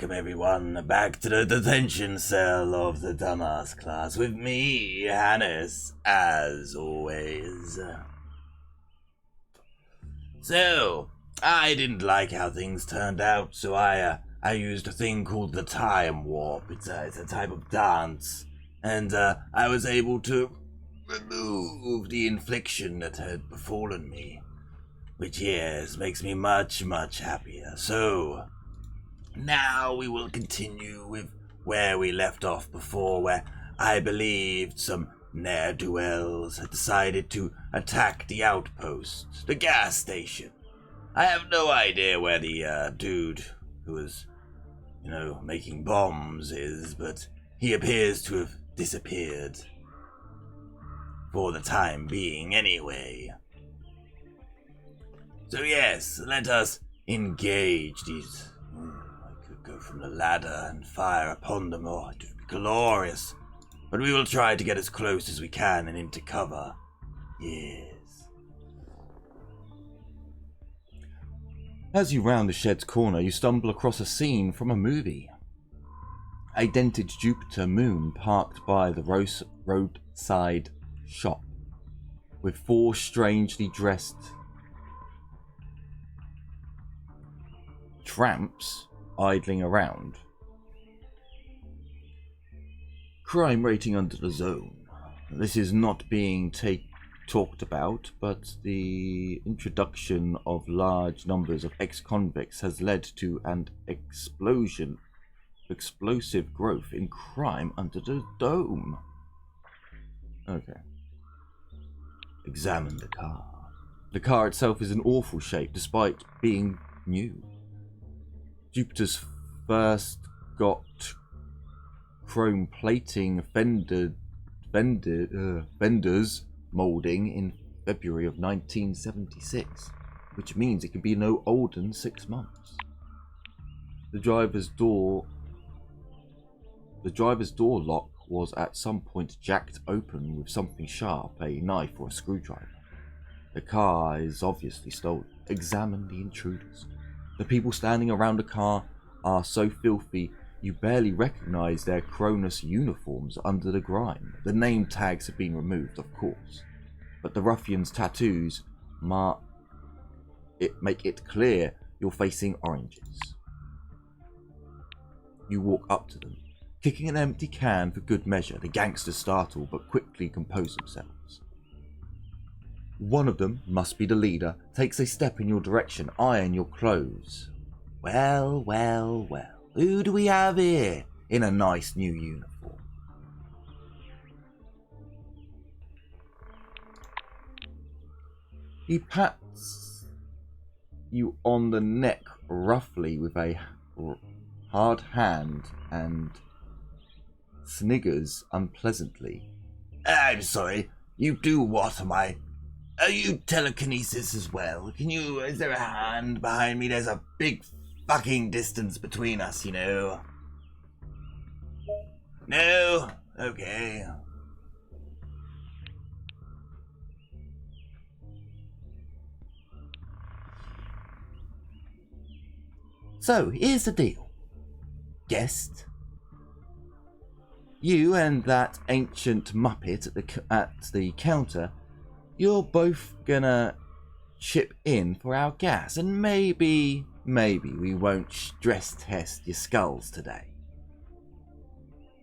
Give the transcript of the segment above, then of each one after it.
welcome everyone back to the detention cell of the dumbass class with me, Hannes, as always. So, I didn't like how things turned out, so I used a thing called the time warp. It's a type of dance, and I was able to remove the infliction that had befallen me, which, yes, makes me much, much happier. So, now we will continue with where we left off before, where I believed some ne'er-do-wells had decided to attack the outpost, the gas station. I have no idea where the dude who was, making bombs is, but he appears to have disappeared. For the time being, anyway. So yes, let us engage these. I could go from the ladder and fire upon them, it would be glorious. But we will try to get as close as we can and into cover. Yes. As you round the shed's corner, you stumble across a scene from a movie. A dented Jupiter moon parked by the roadside shop, with four strangely dressed tramps idling around. Crime rating under the zone. This is not being talked about, but the introduction of large numbers of ex-convicts has led to an explosive growth in crime under the dome. Okay. Examine the car. The car itself is in awful shape despite being new. Jupiter's first got chrome plating fenders molding in February of 1976, which means it can be no older than 6 months. The driver's door lock was at some point jacked open with something sharp, a knife or a screwdriver. The car is obviously stolen. Examine the intruders. The people standing around the car are so filthy you barely recognize their Cronus uniforms under the grime. The name tags have been removed, of course, but the ruffians' tattoos make it clear you're facing oranges. You walk up to them. Kicking an empty can for good measure, the gangsters startle but quickly compose themselves. One of them, must be the leader, takes a step in your direction, eyeing your clothes. Well, well, well. Who do we have here in a nice new uniform? He pats you on the neck roughly with a hard hand and sniggers unpleasantly. I'm sorry, you do what, am I? Are you telekinesis as well? Is there a hand behind me? There's a big fucking distance between us, No? Okay. So, here's the deal. Guest, you and that ancient muppet at the counter, you're both gonna chip in for our gas, and maybe we won't stress test your skulls today.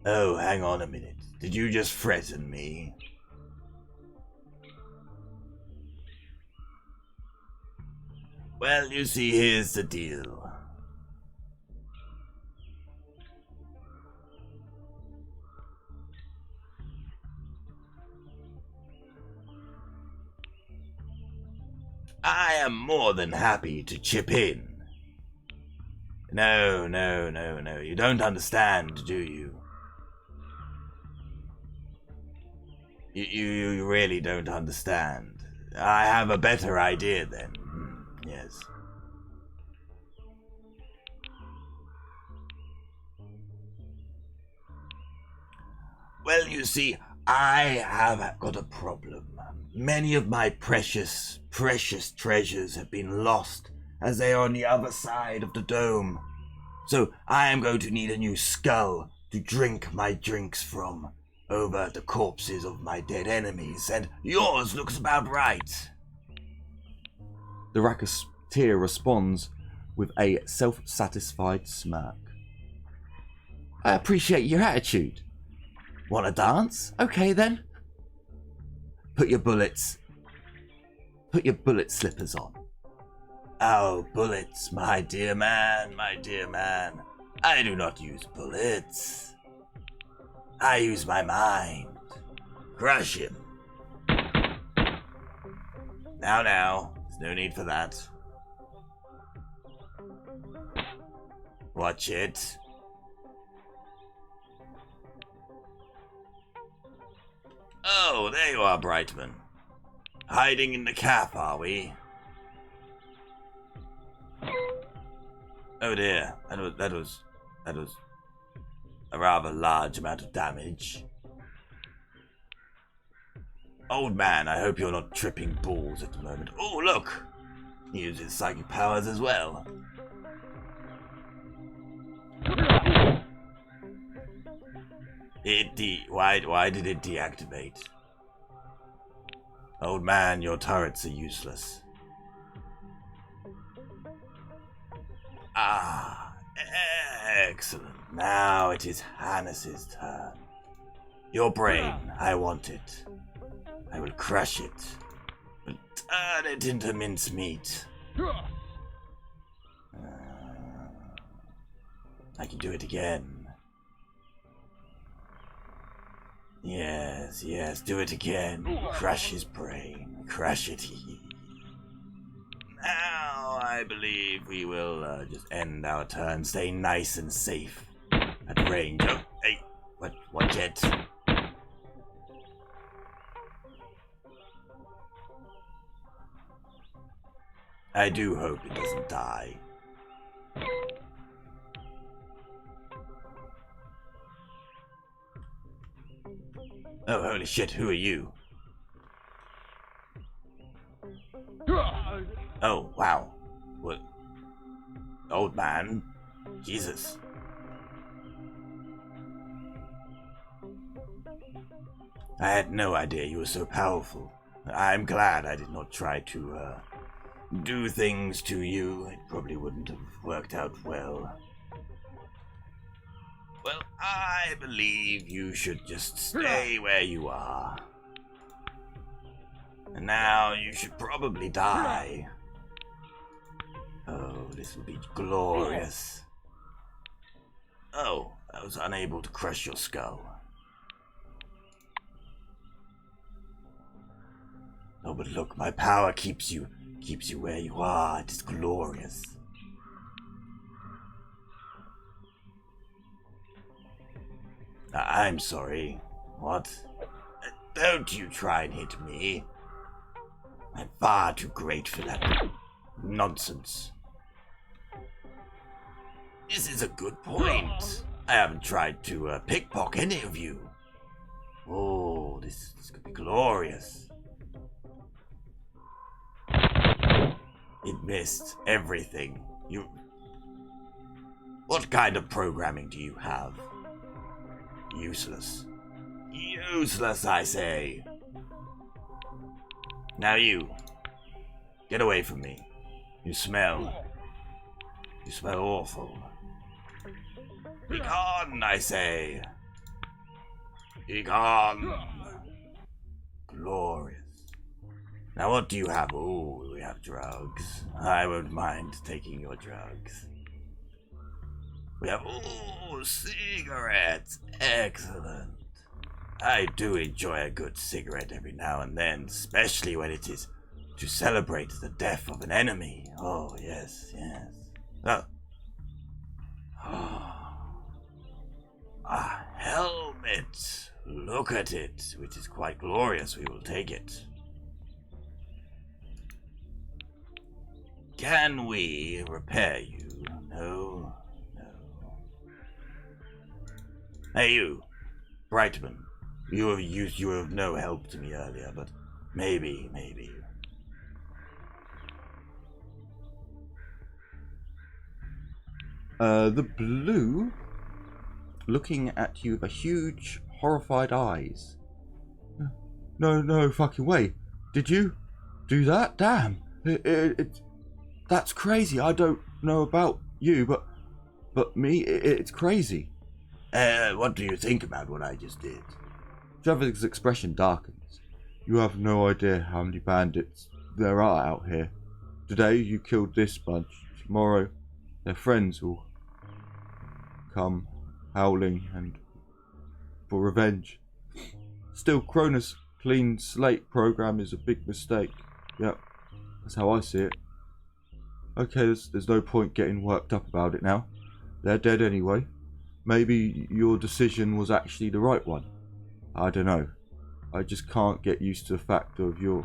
Oh, hang on a minute. Did you just threaten me? Well, you see, here's the deal. I am more than happy to chip in. No, you don't understand, do you? You really don't understand. I have a better idea then. Yes. Well, you see, I have got a problem. Many of my precious treasures have been lost as they are on the other side of the dome. So I am going to need a new skull to drink my drinks from over the corpses of my dead enemies, and yours looks about right. The racketeer responds with a self-satisfied smirk. I appreciate your attitude. Want to dance? Okay then. Put your bullet slippers on. Oh, bullets, my dear man, my dear man. I do not use bullets. I use my mind. Crush him. Now, there's no need for that. Watch it. Oh, there you are, Brightman. Hiding in the cap, are we? Oh dear, that was a rather large amount of damage. Old man, I hope you're not tripping balls at the moment. Oh, look! He uses psychic powers as well. Why did it deactivate? Old man, your turrets are useless. Ah, excellent. Now it is Hannes's turn. Your brain, I want it. I will crush it. Will turn it into mincemeat. I can do it again. Yes, do it again. Crush his brain. Crush it. Now, I believe we will just end our turn. Stay nice and safe at range. Oh, hey, watch it. I do hope it doesn't die. Oh, holy shit, who are you? Oh, wow. What? Old man? Jesus. I had no idea you were so powerful. I'm glad I did not try to, do things to you. It probably wouldn't have worked out well. Well, I believe you should just stay where you are. And now you should probably die. Oh, this will be glorious. Oh, I was unable to crush your skull. Oh, but look, my power keeps you where you are. It is glorious. I'm sorry. What? Don't you try and hit me. I'm far too great for that nonsense. This is a good point. I haven't tried to pickpocket any of you. Oh, this could be glorious. It missed everything. What kind of programming do you have? Useless. Useless, I say. Now you. Get away from me. You smell awful. Be gone, I say. Be gone. Glorious. Now what do you have? Oh, we have drugs. I won't mind taking your drugs. We have, cigarettes. Excellent. I do enjoy a good cigarette every now and then, especially when it is to celebrate the death of an enemy. Oh, yes. Oh. A helmet. Look at it, which is quite glorious. We will take it. Can we repair you? No. Hey, you, Brightman. You were of no help to me earlier, but maybe. The blue looking at you with a huge, horrified eyes. No fucking way. Did you do that? Damn. That's crazy. I don't know about you, but me, it's crazy. What do you think about what I just did? Trevor's expression darkens. You have no idea how many bandits there are out here. Today you killed this bunch. Tomorrow their friends will come howling and for revenge. Still, Cronus' clean slate program is a big mistake. Yep, that's how I see it. Okay, there's no point getting worked up about it now. They're dead anyway. Maybe your decision was actually the right one. I don't know. I just can't get used to the fact you're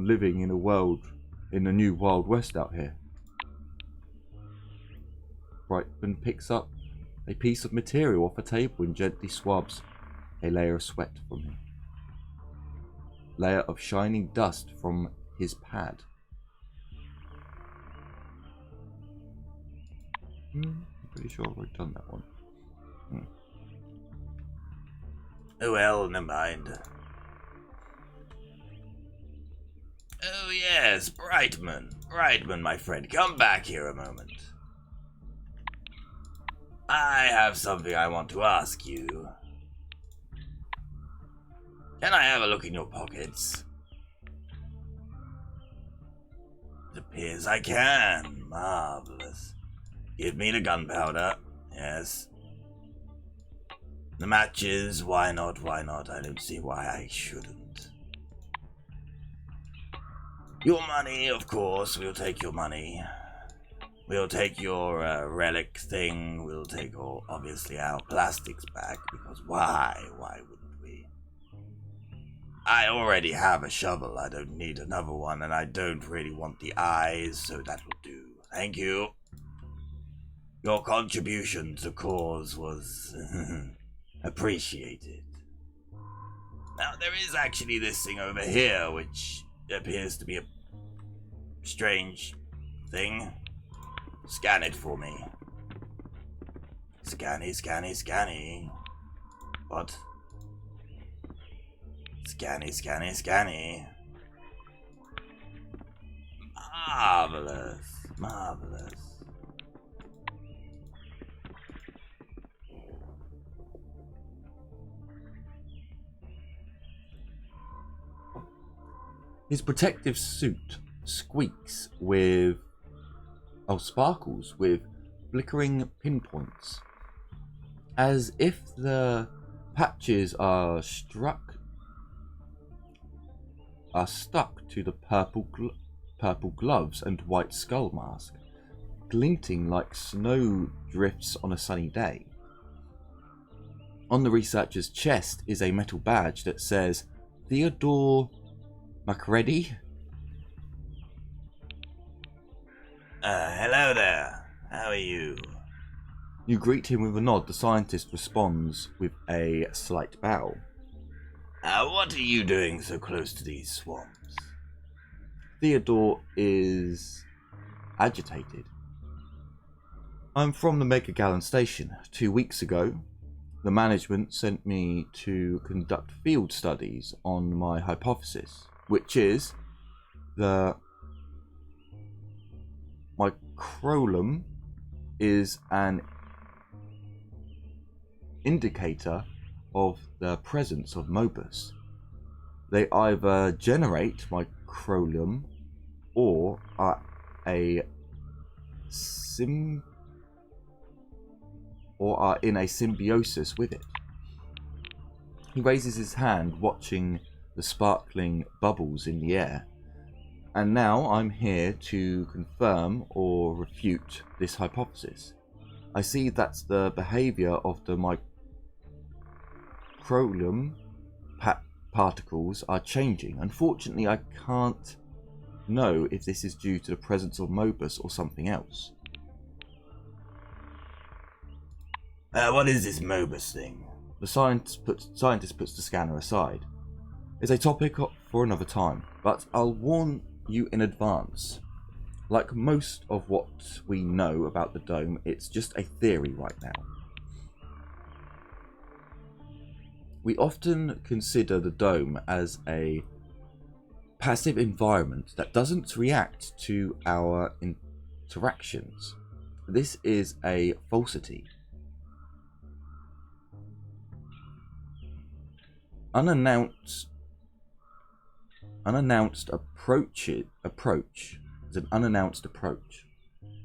living in the new Wild West out here. Brightman picks up a piece of material off a table and gently swabs a layer of sweat from him. Layer of shining dust from his pad. I'm pretty sure I've already done that one. Oh well, never mind. Oh yes, Brightman. Brightman, my friend, come back here a moment. I have something I want to ask you. Can I have a look in your pockets? It appears I can. Marvelous. Give me the gunpowder. Yes. The matches, why not? I don't see why I shouldn't. Your money, of course, we'll take your money. We'll take your relic thing, we'll take obviously our plastics back, because why wouldn't we? I already have a shovel, I don't need another one, and I don't really want the eyes, so that will do. Thank you. Your contribution to the cause was appreciated. Now, there is actually this thing over here, which appears to be a strange thing. Scan it for me. Scanny. What? Scanny. Marvelous. His protective suit sparkles with flickering pinpoints, as if the patches are stuck to the purple gloves and white skull mask, glinting like snow drifts on a sunny day. On the researcher's chest is a metal badge that says Theodore Macready. Hello there. How are you? You greet him with a nod. The scientist responds with a slight bow. What are you doing so close to these swamps? Theodore is agitated. I'm from the Mega Gallon station. 2 weeks ago, the management sent me to conduct field studies on my hypothesis, which is the microlum is an indicator of the presence of Mobus. They either generate microlum or are in a symbiosis with it. He raises his hand, watching the sparkling bubbles in the air. And now I'm here to confirm or refute this hypothesis. I see that the behavior of the microlum particles are changing. Unfortunately, I can't know if this is due to the presence of Mobus or something else. What is this Mobus thing? The scientist puts the scanner aside. It's a topic for another time, but I'll warn you in advance. Like most of what we know about the dome, it's just a theory right now. We often consider the dome as a passive environment that doesn't react to our interactions. This is a falsity. Unannounced approach is an unannounced approach.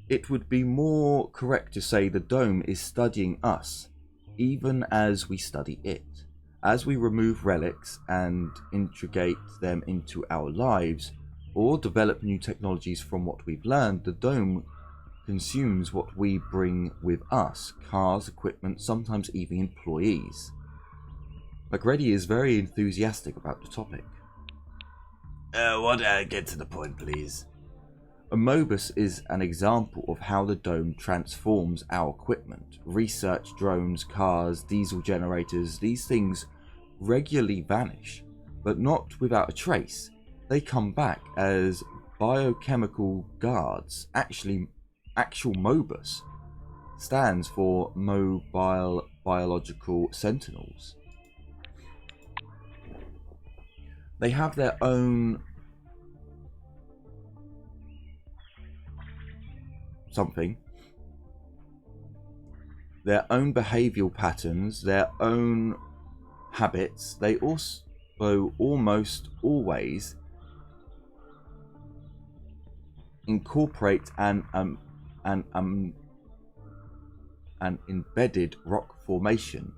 It would be more correct to say the dome is studying us, even as we study it. As we remove relics and integrate them into our lives, or develop new technologies from what we've learned, the dome consumes what we bring with us: cars, equipment, sometimes even employees. McReady is very enthusiastic about the topic. Get to the point, please. A Mobus is an example of how the dome transforms our equipment. Research drones, cars, diesel generators, these things regularly vanish, but not without a trace. They come back as biochemical guards. Actual Mobus stands for Mobile Biological Sentinels. They have their own their own behavioral patterns, their own habits. They also almost always incorporate an embedded rock formation.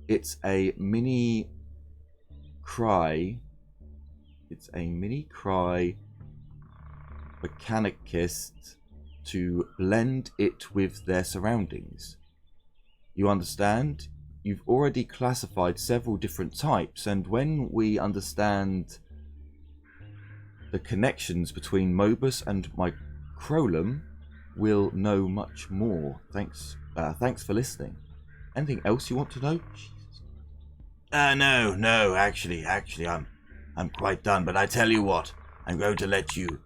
It's a mini cry mechanicist to blend it with their surroundings. You understand? You've already classified several different types, and when we understand the connections between Mobus and Microlum, we'll know much more. Thanks for listening. Anything else you want to know? Jesus. No, actually, I'm quite done, but I tell you what, I'm going to let you...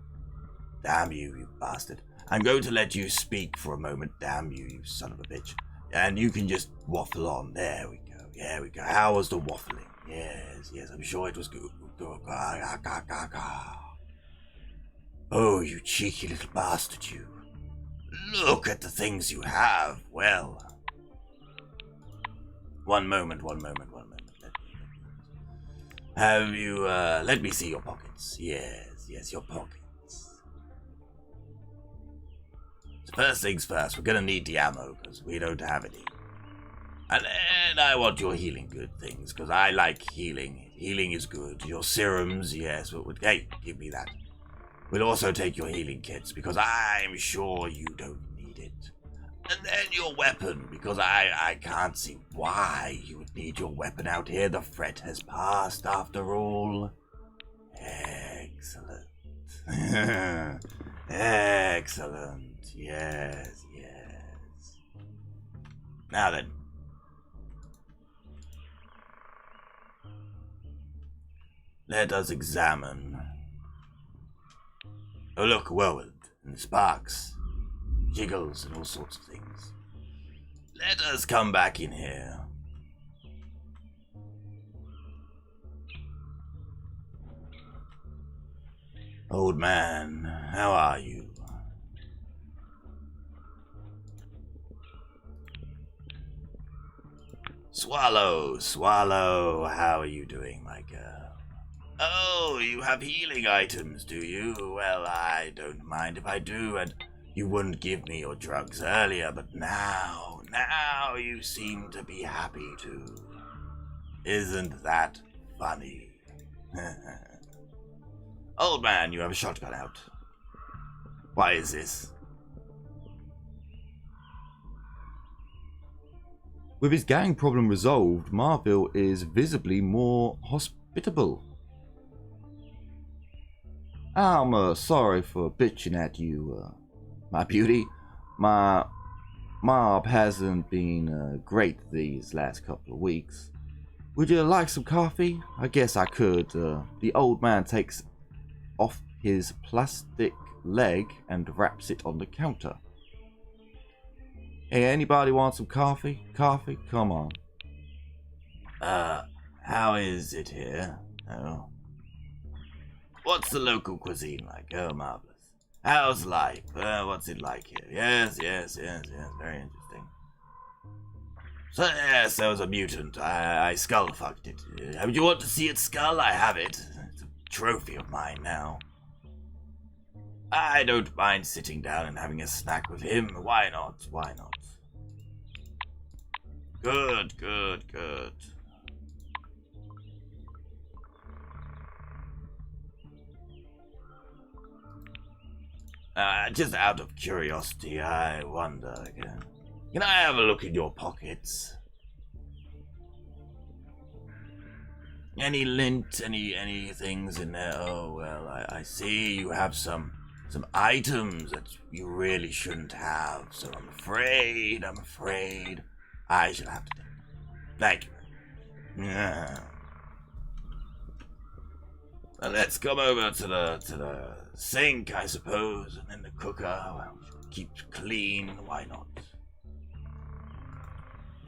Damn you, you bastard. I'm going to let you speak for a moment, damn you, you son of a bitch. And you can just waffle on. There we go. How was the waffling? Yes, I'm sure it was good. Oh, you cheeky little bastard, you. Look at the things you have. Well. One moment. Have you, let me see your pockets. Yes, your pockets. So first things first, we're gonna need the ammo, because we don't have any. And then I want your healing good things, because I like healing. Healing is good. Your serums, yes, hey, give me that. We'll also take your healing kits, because I'm sure you don't need it. And then your weapon, because I can't see why you would need your weapon out here. The threat has passed, after all. Excellent. Excellent. Yes. Now then. Let us examine. Oh look, whirlwind, and sparks, jiggles, and all sorts of things. Let us come back in here. Old man, how are you? Swallow, how are you doing, my girl? Oh, you have healing items, do you? Well, I don't mind if I do, and you wouldn't give me your drugs earlier, but now you seem to be happy to. Isn't that funny? Old man, you have a shotgun out. Why is this? With his gang problem resolved, Marville is visibly more hospitable. I'm sorry for bitching at you, my beauty. My mob hasn't been great these last couple of weeks. Would you like some coffee? I guess I could. The old man takes off his plastic leg and wraps it on the counter. Hey, anybody want some coffee? Coffee? Come on. How is it here? Oh. What's the local cuisine like? Oh, marvelous. How's life? What's it like here? Yes, very interesting. So, yes, there was a mutant. I skull-fucked it. Do you want to see its skull? I have it. It's a trophy of mine now. I don't mind sitting down and having a snack with him. Why not? Why not? Good. Just out of curiosity, I wonder again. Can I have a look in your pockets? Any lint, any things in there? Oh, well, I see you have some items that you really shouldn't have, so I'm afraid I shall have to take them. Thank you. Yeah. Well, let's come over to the sink, I suppose, and then the cooker. Well, keep clean, why not?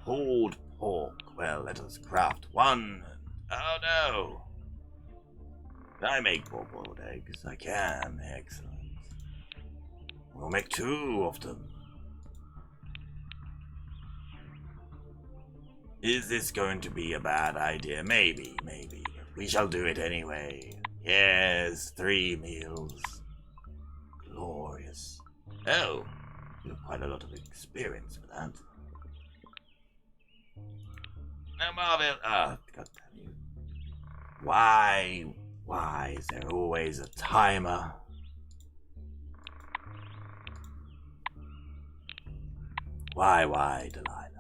Pulled pork. Well, let us craft one. Oh no! Can I make boiled eggs? I can. Excellent. We'll make 2 of them. Is this going to be a bad idea? Maybe. We shall do it anyway. Yes, 3 meals. Glorious. Oh, you have quite a lot of experience for that. No, Marvin. God damn you. Why is there always a timer? Why, Delilah?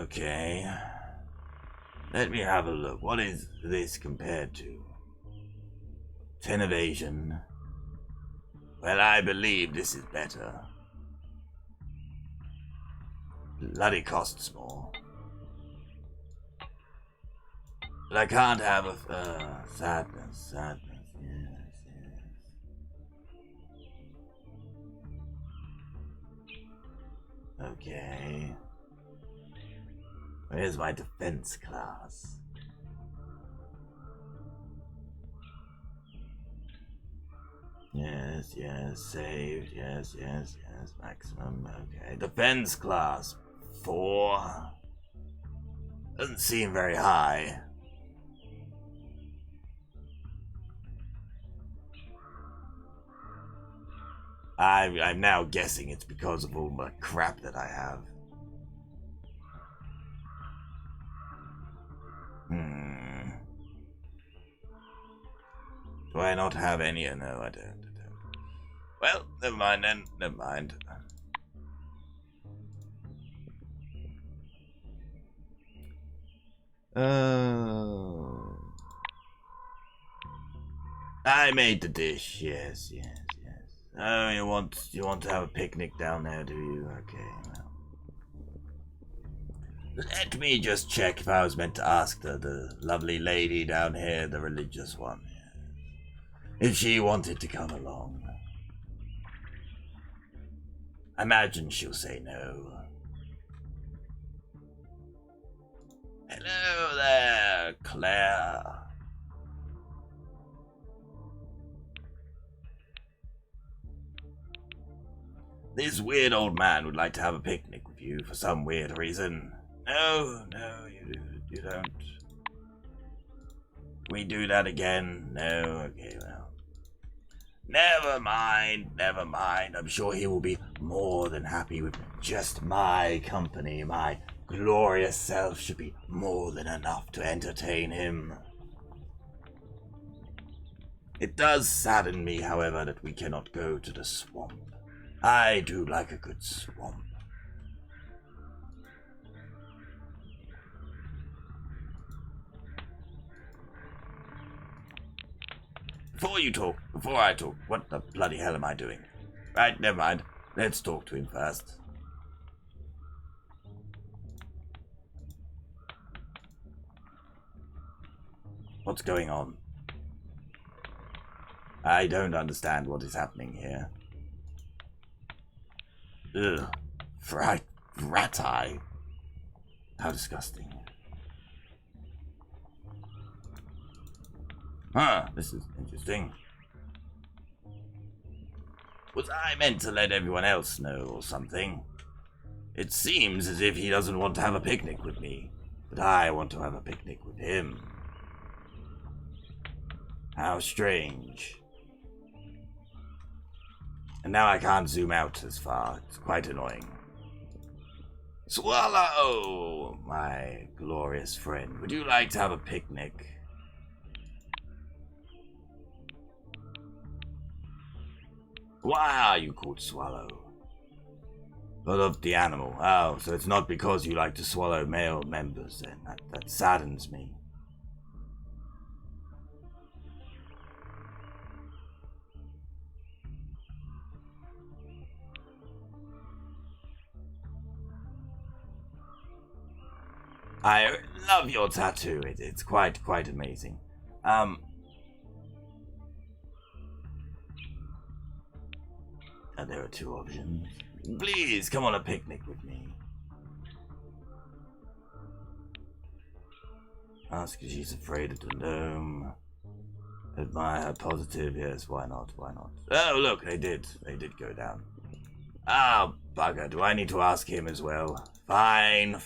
Okay. Let me have a look. What is this compared to? 10 evasion. Well, I believe this is better. Bloody costs more. But I can't have a sadness, yes. Okay. Where's my defense class? Yes, saved, yes, maximum, okay. Defense class 4. Doesn't seem very high. I'm now guessing it's because of all the crap that I have. Do I not have any? No, I don't. Well, never mind then. Never mind. I made the dish. Yes. Oh, you want to have a picnic down there, do you? Okay, well. Let me just check if I was meant to ask the lovely lady down here, the religious one, if she wanted to come along. I imagine she'll say no. Hello there, Claire. This weird old man would like to have a picnic with you for some weird reason. No, you don't. Can we do that again? No, okay, well. Never mind. I'm sure he will be more than happy with just my company. My glorious self should be more than enough to entertain him. It does sadden me, however, that we cannot go to the swamp. I do like a good swamp. Before I talk, what the bloody hell am I doing? Right, never mind. Let's talk to him first. What's going on? I don't understand what is happening here. Ugh. Rat eye. How disgusting. Huh, this is interesting. Was I meant to let everyone else know or something? It seems as if he doesn't want to have a picnic with me, but I want to have a picnic with him. How strange. And now I can't zoom out as far. It's quite annoying. Swallow, my glorious friend, would you like to have a picnic? Why are you called Swallow? But of the animal. Oh, so it's not because you like to swallow male members then. That saddens me. I love your tattoo. It's quite amazing. There are two options. Please come on a picnic with me. Ask if she's afraid of the gnome. Admire her positive. Yes, why not? Why not? Oh, look, they did go down. Ah, bugger. Do I need to ask him as well? Fine.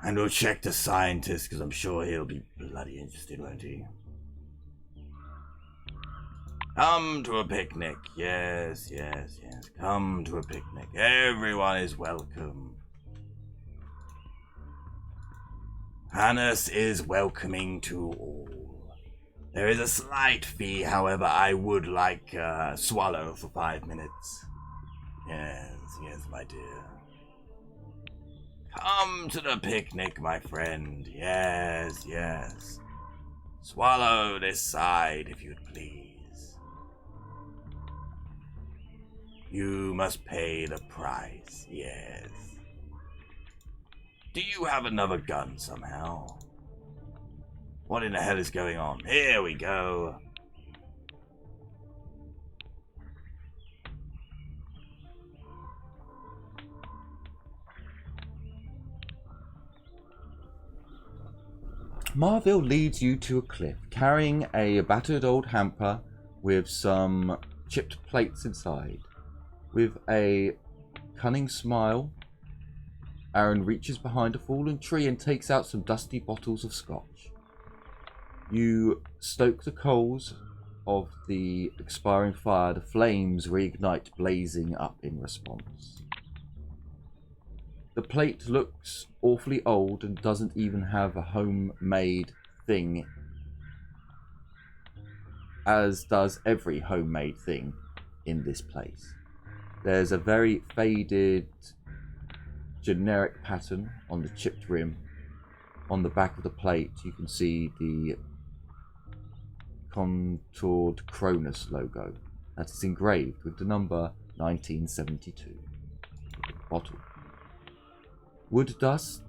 And we'll check the scientist, because I'm sure he'll be bloody interested, won't he? Come to a picnic. Yes. Come to a picnic. Everyone is welcome. Hannes is welcoming to all. There is a slight fee, however, I would like Swallow for 5 minutes. Yes, my dear. Come to the picnic, my friend. Yes. Swallow this side, if you'd please. You must pay the price, yes. Do you have another gun somehow? What in the hell is going on? Here we go. Marville leads you to a cliff, carrying a battered old hamper with some chipped plates inside. With a cunning smile, Aaron reaches behind a fallen tree and takes out some dusty bottles of scotch. You stoke the coals of the expiring fire. The flames reignite, blazing up in response. The plate looks awfully old and doesn't even have a homemade thing, as does every homemade thing in this place. There's a very faded, generic pattern on the chipped rim. On the back of the plate, you can see the contoured Cronus logo that is engraved with the number 1972. Bottle. Wood dust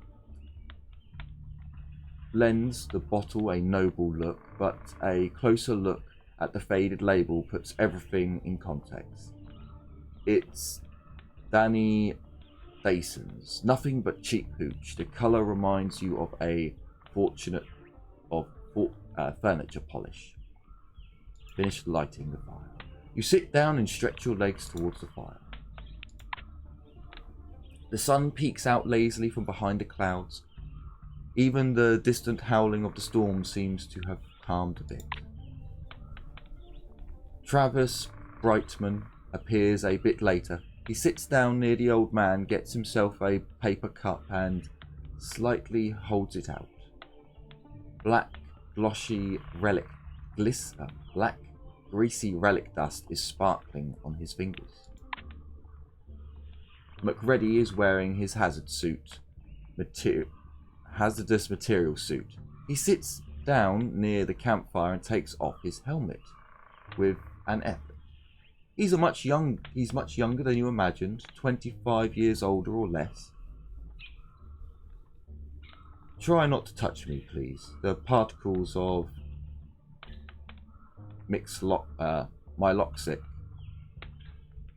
lends the bottle a noble look, but a closer look at the faded label puts everything in context. It's Danny Dason's, nothing but cheap hooch. The colour reminds you of a furniture polish. Finish lighting the fire. You sit down and stretch your legs towards the fire. The sun peeks out lazily from behind the clouds. Even the distant howling of the storm seems to have calmed a bit. Travis Brightman appears a bit later. He sits down near the old man, gets himself a paper cup and slightly holds it out. Black, greasy relic dust is sparkling on his fingers. McReady is wearing his hazardous material suit. He sits down near the campfire and takes off his helmet with an effort. He's much younger than you imagined, 25 years older or less. Try not to touch me, please. The particles of my loxic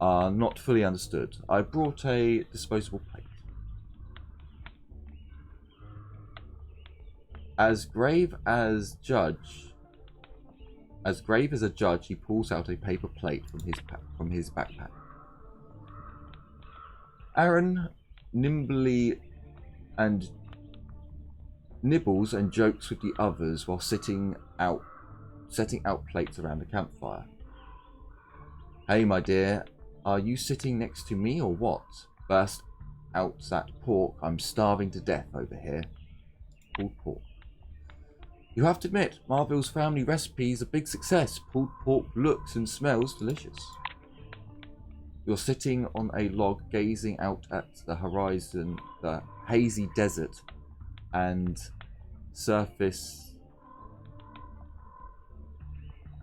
are not fully understood. I brought a disposable plate. As grave as a judge, he pulls out a paper plate from his backpack. Aaron nimbly and nibbles and jokes with the others while setting out plates around the campfire. Hey, my dear, are you sitting next to me or what? Burst out that pork. I'm starving to death over here. Pulled pork. You have to admit, Marvel's family recipe is a big success. Pulled pork looks and smells delicious. You're sitting on a log gazing out at the horizon, the hazy desert, and surface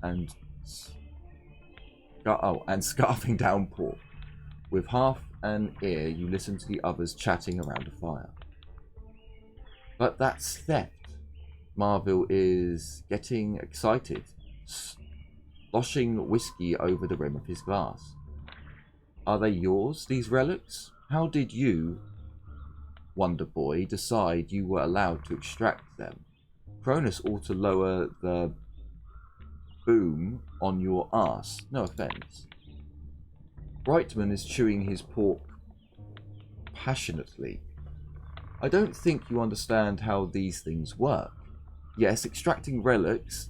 and scarfing down pork. With half an ear, you listen to the others chatting around a fire. But that's theft. Marvel is getting excited, sloshing whiskey over the rim of his glass. Are they yours, these relics? How did you, Wonder Boy, decide you were allowed to extract them? Cronus ought to lower the boom on your ass. No offense. Brightman is chewing his pork passionately. I don't think you understand how these things work. Yes, extracting relics,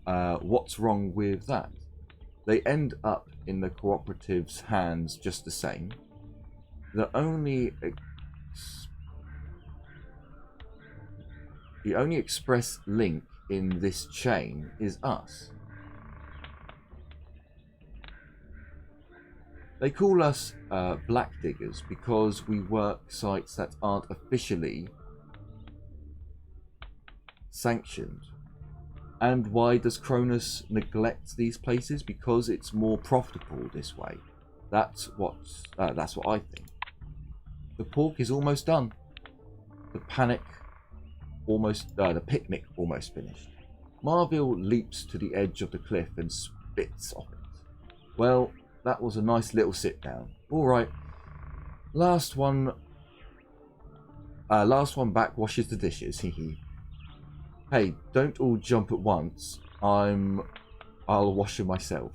what's wrong with that? They end up in the cooperative's hands just the same. The only express link in this chain is us. They call us black diggers because we work sites that aren't officially sanctioned. And why does Cronus neglect these places? Because it's more profitable this way. That's what I think. The pork is almost done. The picnic almost finished. Marvel leaps to the edge of the cliff and spits off it. Well, that was a nice little sit down. All right. Last one back washes the dishes. Hee. Hey, don't all jump at once. I'll wash them myself.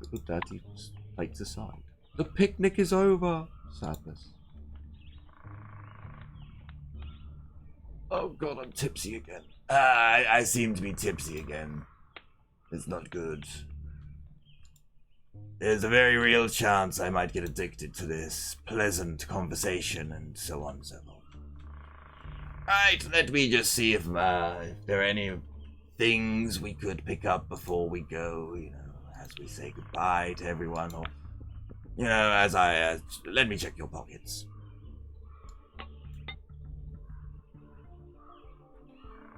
Put the dirty plates aside. The picnic is over. Sadness. Oh god, I'm tipsy again. I seem to be tipsy again. It's not good. There's a very real chance I might get addicted to this pleasant conversation and so on and so forth. Right, let me just see if there are any things we could pick up before we go, as we say goodbye to everyone, or, as let me check your pockets.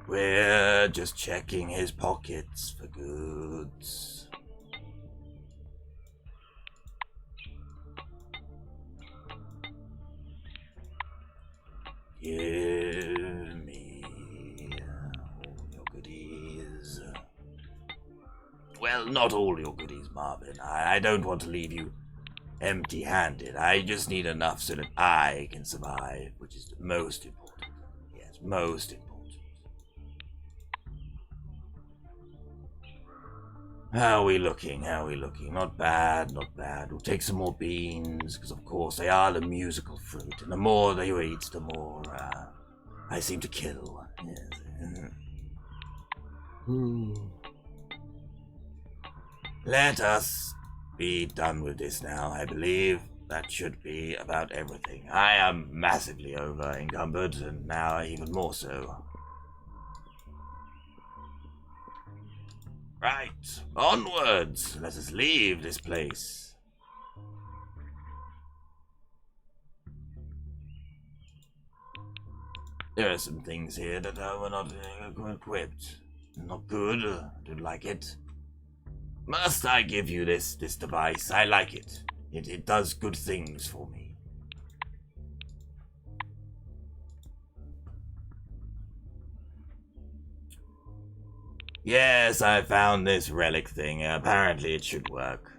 We're just checking his pockets for goods. Give me all your goodies. Well, not all your goodies, Marvin. I don't want to leave you empty-handed. I just need enough so that I can survive, which is most important. Yes, most important. How are we looking? Not bad. We'll take some more beans, because of course they are the musical fruit, and the more they eat, the more I seem to kill. Yes. Let us be done with this now. I believe that should be about everything. I am massively over encumbered, and now even more so. Right, onwards! Let us leave this place. There are some things here that were not equipped. Not good. I don't like it. Must I give you this device? I like it. It does good things for me. Yes, I found this relic thing. Apparently it should work.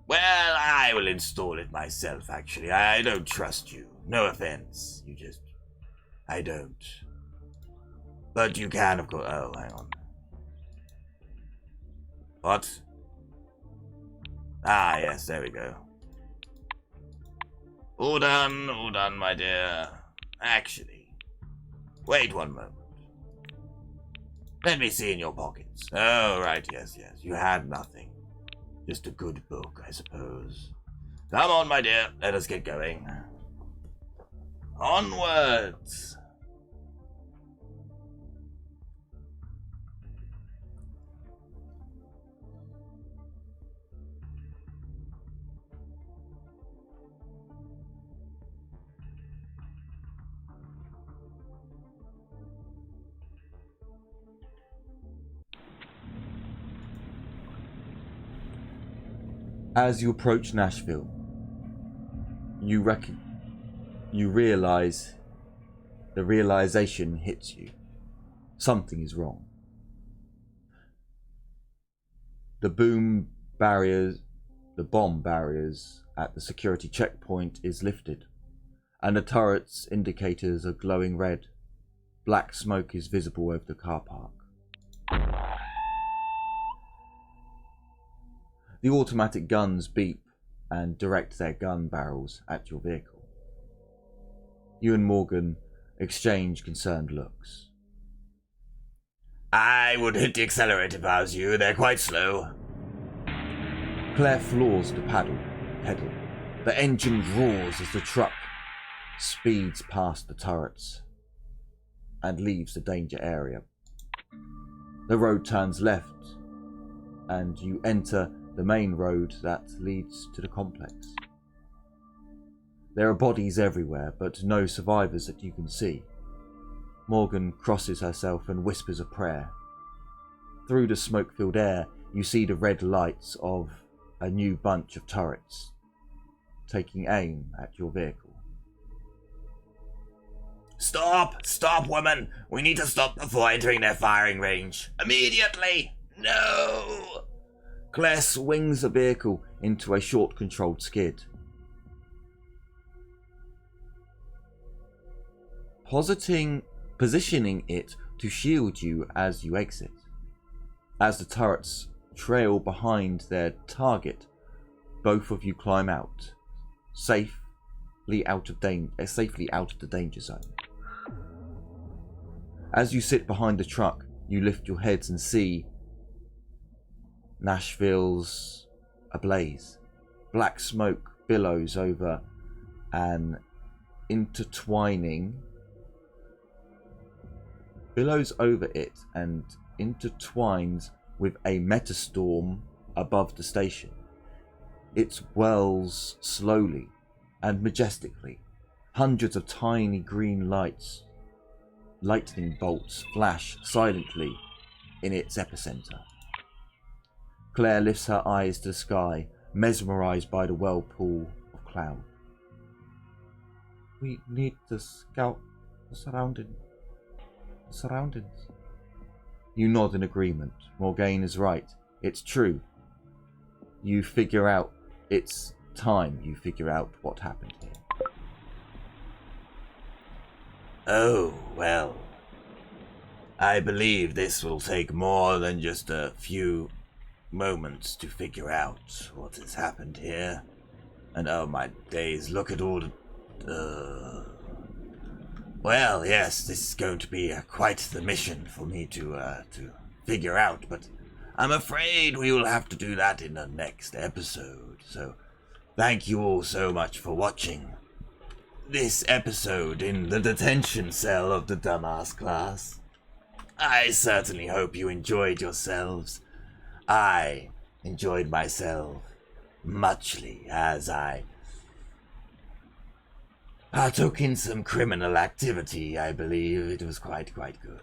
Well, I will install it myself, actually. I don't trust you. No offense. I don't. But you can, of course. Oh, hang on. What? Ah, yes, there we go. All done, my dear. Actually, wait one moment. Let me see in your pockets. Oh, right, yes. You had nothing. Just a good book, I suppose. Come on, my dear. Let us get going. Onwards! As you approach Nashville, you realize the realization hits you. Something is wrong. The bomb barriers at the security checkpoint is lifted, and the turret's indicators are glowing red. Black smoke is visible over the car park. The automatic guns beep and direct their gun barrels at your vehicle. You and Morgan exchange concerned looks. I would hit the accelerator if I was you. They're quite slow. Claire floors the pedal. The engine roars as the truck speeds past the turrets and leaves the danger area. The road turns left and you enter the main road that leads to the complex. There are bodies everywhere, but no survivors that you can see. Morgan crosses herself and whispers a prayer. Through the smoke-filled air, you see the red lights of a new bunch of turrets taking aim at your vehicle. Stop, woman! We need to stop before entering their firing range. Immediately! No! Claire swings the vehicle into a short controlled skid. Positioning it to shield you as you exit. As the turrets trail behind their target, both of you climb out, safely out of the danger zone. As you sit behind the truck, you lift your heads and see Nashville's ablaze. Black smoke billows over it and intertwines with a metastorm above the station. It swells slowly and majestically. Hundreds of tiny green lightning bolts flash silently in its epicenter. Claire lifts her eyes to the sky, mesmerized by the whirlpool of cloud. We need to scout the surroundings. You nod in agreement. Morgane is right. It's true. It's time you figure out what happened here. Oh, well. I believe this will take more than just a few moments to figure out what has happened here. And oh my days, look at all the... Well, yes, this is going to be quite the mission for me to figure out, but I'm afraid we will have to do that in the next episode. So, thank you all so much for watching this episode in the detention cell of the Dumbass class. I certainly hope you enjoyed yourselves. I enjoyed myself muchly as I partook in some criminal activity. I believe it was quite good.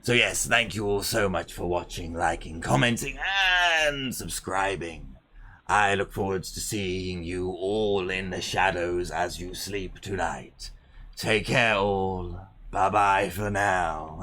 So yes, thank you all so much for watching, liking, commenting, and subscribing. I look forward to seeing you all in the shadows as you sleep tonight. Take care all. Bye-bye for now.